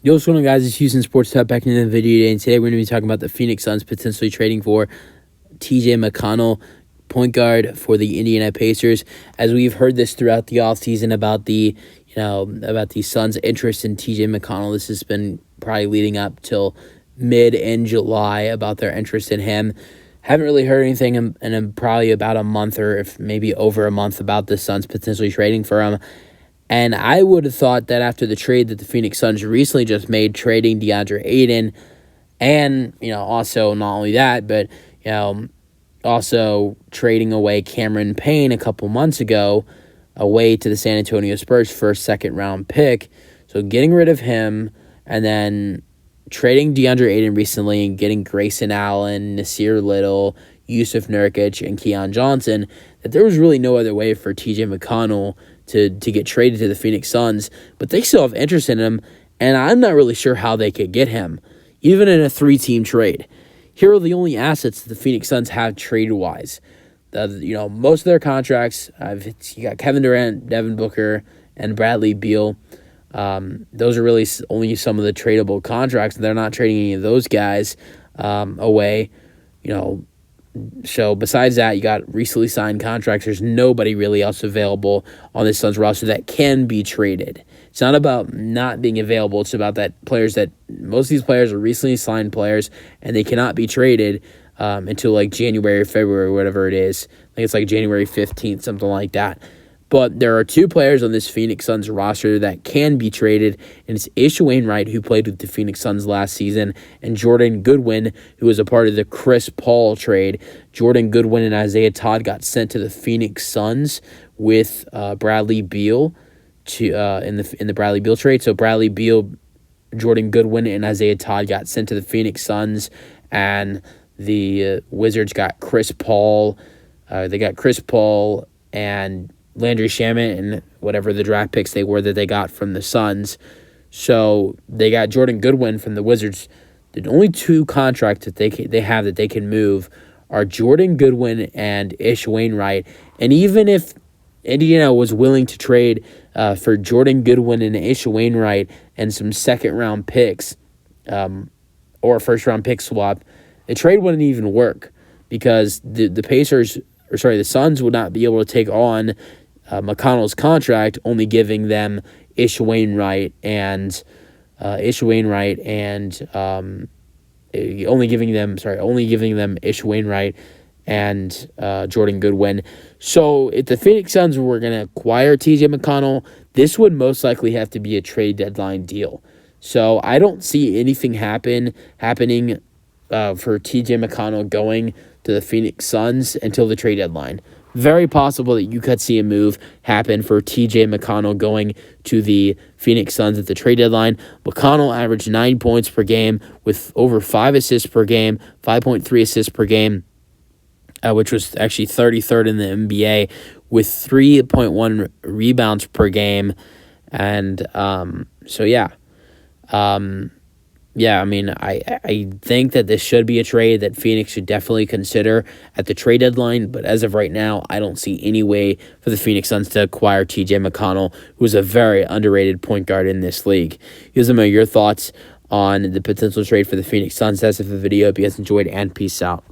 Yo, what's going on, guys? It's Houston Sports Talk back into the video today, and today we're going to be talking about the Phoenix Suns potentially trading for TJ McConnell, point guard for the Indiana Pacers. As we've heard this throughout the offseason about the Suns' interest in TJ McConnell. This has been probably leading up till mid in July about their interest in him. Haven't really heard anything in probably about a month, or if maybe over a month, about the Suns potentially trading for him. And I would have thought that after the trade that the Phoenix Suns recently just made, trading DeAndre Ayton, and, also not only that, but, also trading away Cameron Payne a couple months ago away to the San Antonio Spurs for a second-round pick. So getting rid of him and then trading DeAndre Ayton recently and getting Grayson Allen, Nasir Little, Yusuf Nurkic, and Keon Johnson, that there was really no other way for TJ McConnell to get traded to the Phoenix Suns, but they still have interest in him, and I'm not really sure how they could get him, even in a three-team trade. Here are the only assets that the Phoenix Suns have trade-wise. Most of their contracts, you got Kevin Durant, Devin Booker, and Bradley Beal. Those are really only some of the tradable contracts. They're not trading any of those guys away, So besides that, you got recently signed contracts. There's nobody really else available on this Suns roster that can be traded. It's not about not being available. It's about that most of these players are recently signed players, and they cannot be traded until like January or February, whatever it is. I think it's like January 15th, something like that. But there are two players on this Phoenix Suns roster that can be traded, and it's Wainwright, who played with the Phoenix Suns last season, and Jordan Goodwin, who was a part of the Chris Paul trade. Jordan Goodwin and Isaiah Todd got sent to the Phoenix Suns with Bradley Beal in the Bradley Beal trade. So Bradley Beal, Jordan Goodwin, and Isaiah Todd got sent to the Phoenix Suns, and the Wizards got Chris Paul. They got Chris Paul and Landry Shamet and whatever the draft picks they were that they got from the Suns. So they got Jordan Goodwin from the Wizards. The only two contracts that they have that they can move are Jordan Goodwin and Wainwright. And even if Indiana was willing to trade for Jordan Goodwin and Wainwright and some second-round picks or a first-round pick swap, the trade wouldn't even work because the Suns would not be able to take on McConnell's contract, only giving them Wainwright and only giving them Wainwright and Jordan Goodwin. So if the Phoenix Suns were going to acquire TJ McConnell, this would most likely have to be a trade deadline deal. So I don't see anything happening for TJ McConnell going to the Phoenix Suns until the trade deadline. Very possible that you could see a move happen for TJ McConnell going to the Phoenix Suns at the trade deadline. McConnell averaged 9 points per game with over 5 assists per game, 5.3 assists per game, which was actually 33rd in the NBA, with 3.1 rebounds per game. And I think that this should be a trade that Phoenix should definitely consider at the trade deadline. But as of right now, I don't see any way for the Phoenix Suns to acquire TJ McConnell, who is a very underrated point guard in this league. Here's some of your thoughts on the potential trade for the Phoenix Suns. That's it for the video. Hope you guys enjoyed, and peace out.